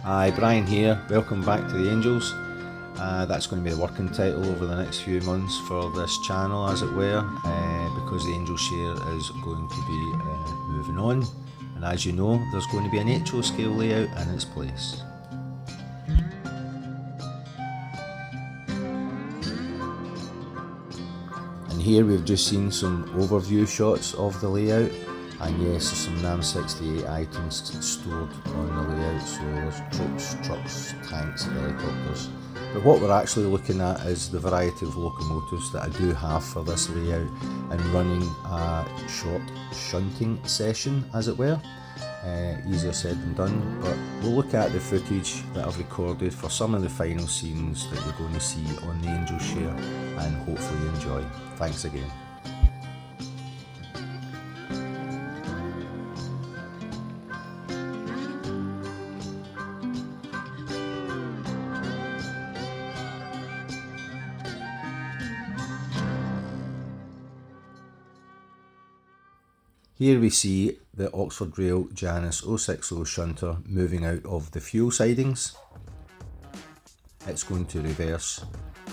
Hi, Brian here. Welcome back to the Angels. That's going to be the working title over the next few months for this channel, as it were, because the Angel Share is going to be moving on. And as you know, there's going to be an HO scale layout in its place. And here we've just seen some overview shots of the layout. And yes, there's some NAM 68 items stored on the layout, so there's troops, trucks, tanks, helicopters. But what we're actually looking at is the variety of locomotives that I do have for this layout and running a short shunting session, as it were. Easier said than done, but we'll look at the footage that I've recorded for some of the final scenes that you're going to see on the Angel Share and hopefully enjoy. Thanks again. Here we see the Oxford Rail Janus 060 shunter moving out of the fuel sidings. It's going to reverse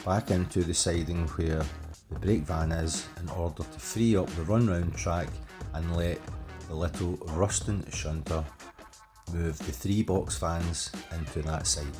back into the siding where the brake van is in order to free up the run round track and let the little Ruston shunter move the 3 box fans into that siding.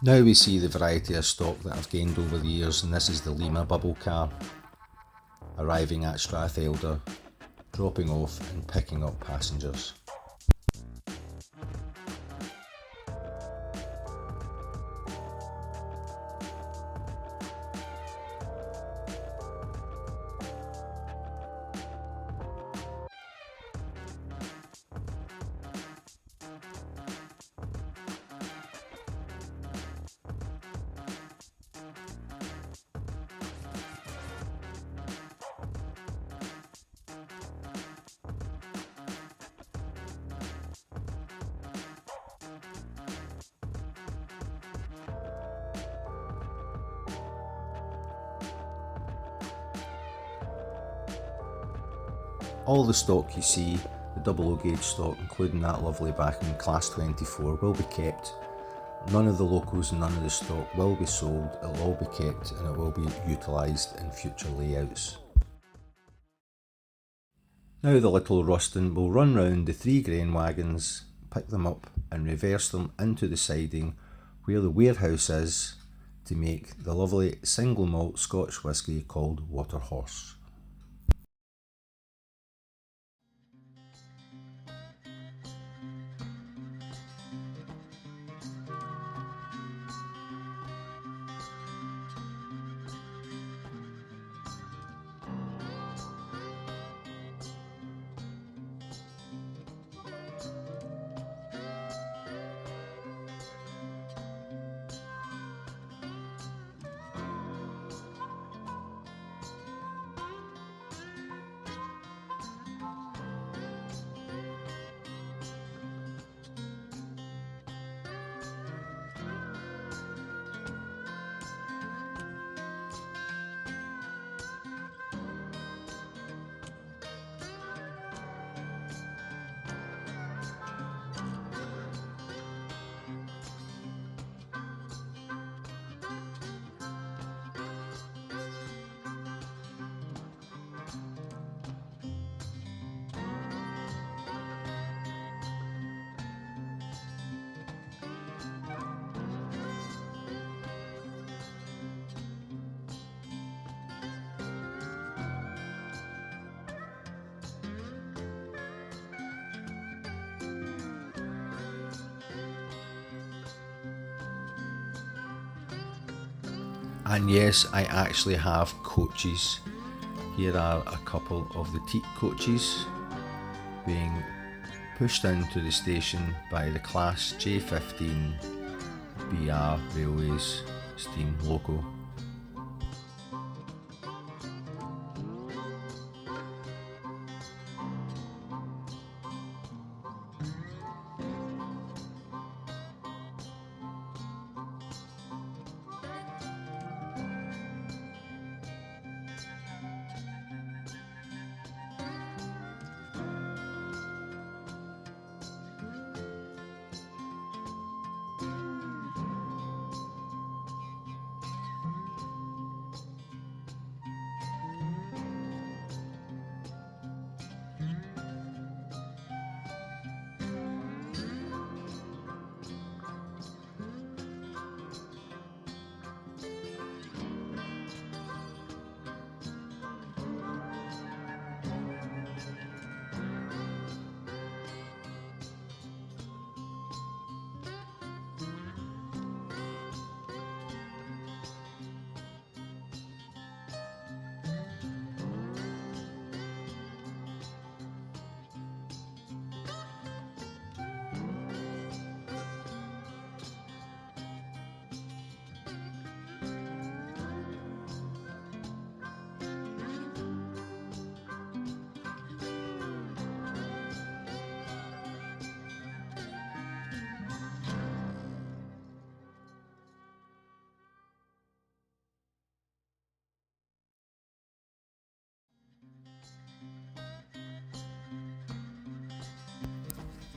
Now we see the variety of stock that I've gained over the years, and this is the Lima bubble car arriving at Strathelder, dropping off and picking up passengers. All the stock you see, the 00 gauge stock, including that lovely backing Class 24, will be kept. None of the locos and none of the stock will be sold, it will all be kept and it will be utilised in future layouts. Now the little Ruston will run round the 3 grain wagons, pick them up and reverse them into the siding where the warehouse is to make the lovely single malt Scotch whisky called Waterhorse. And yes, I actually have coaches. Here are a couple of the teak coaches being pushed into the station by the Class J15 BR Railways steam loco.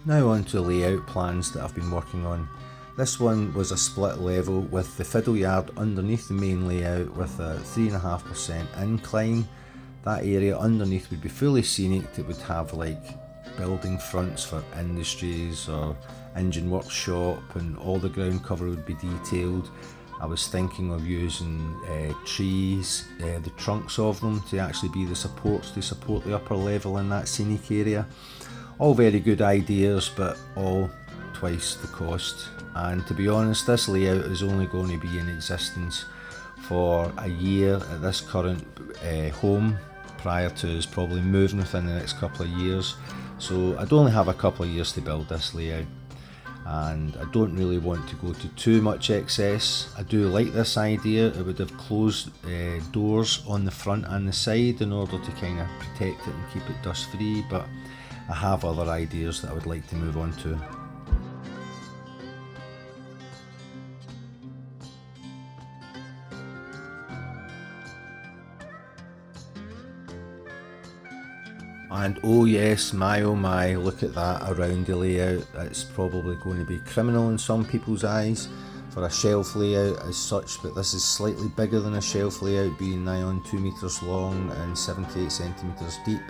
Now on to layout plans that I've been working on. This one was a split level with the fiddle yard underneath the main layout with a 3.5% incline. That area underneath would be fully scenic. It would have like building fronts for industries or engine workshop, and all the ground cover would be detailed. I was thinking of using trees, the trunks of them, to actually be the supports to support the upper level in that scenic area. All very good ideas, but all twice the cost. And to be honest, this layout is only going to be in existence for a year at this current home, prior to us probably moving within the next couple of years. So I'd only have a couple of years to build this layout, and I don't really want to go to too much excess. I do like this idea. It would have closed doors on the front and the side in order to kind of protect it and keep it dust free, but I have other ideas that I would like to move on to. And oh yes, my oh my, look at that around the layout. It's probably going to be criminal in some people's eyes for a shelf layout as such, but this is slightly bigger than a shelf layout, being nigh on 2 metres long and 78 centimetres deep.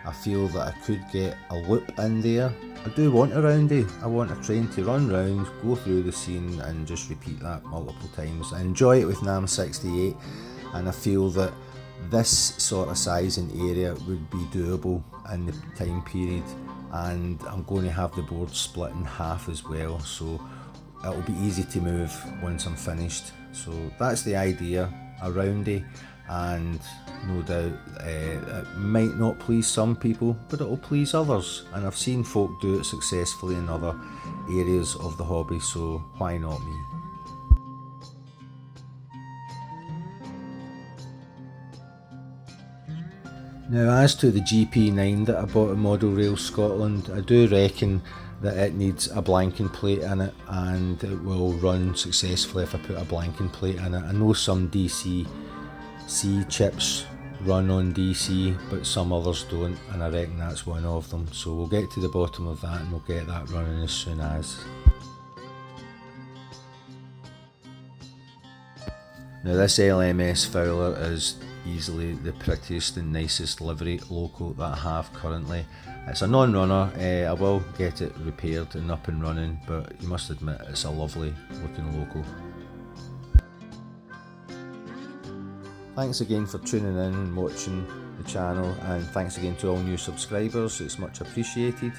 I feel that I could get a loop in there. I do want a roundie. I want a train to run round, go through the scene and just repeat that multiple times. I enjoy it with NAM 68, and I feel that this sort of size and area would be doable in the time period, and I'm going to have the board split in half as well, so it'll be easy to move once I'm finished. So that's the idea, a roundie, and no doubt it might not please some people, but it'll please others, and I've seen folk do it successfully in other areas of the hobby, so why not me? Now, as to the GP9 that I bought at Model Rail Scotland, I do reckon that it needs a blanking plate in it, and it will run successfully if I put a blanking plate in it. I know some DC-C chips run on DC, but some others don't, and I reckon that's one of them. So we'll get to the bottom of that and we'll get that running as soon as. Now, this LMS Fowler is easily the prettiest and nicest livery loco that I have currently. It's a non-runner. I will get it repaired and up and running, but you must admit it's a lovely looking loco. Thanks again for tuning in and watching the channel, and thanks again to all new subscribers. It's much appreciated,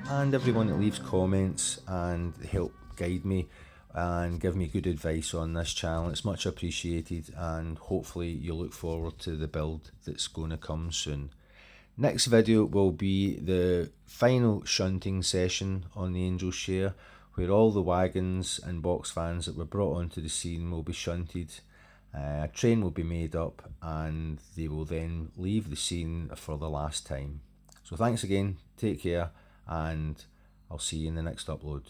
and everyone that leaves comments and help guide me and give me good advice on this channel. It's much appreciated, and hopefully you look forward to the build that's going to come soon. Next video will be the final shunting session on the Angel Share, where all the wagons and box vans that were brought onto the scene will be shunted. A train will be made up and they will then leave the scene for the last time. So thanks again, take care, and I'll see you in the next upload.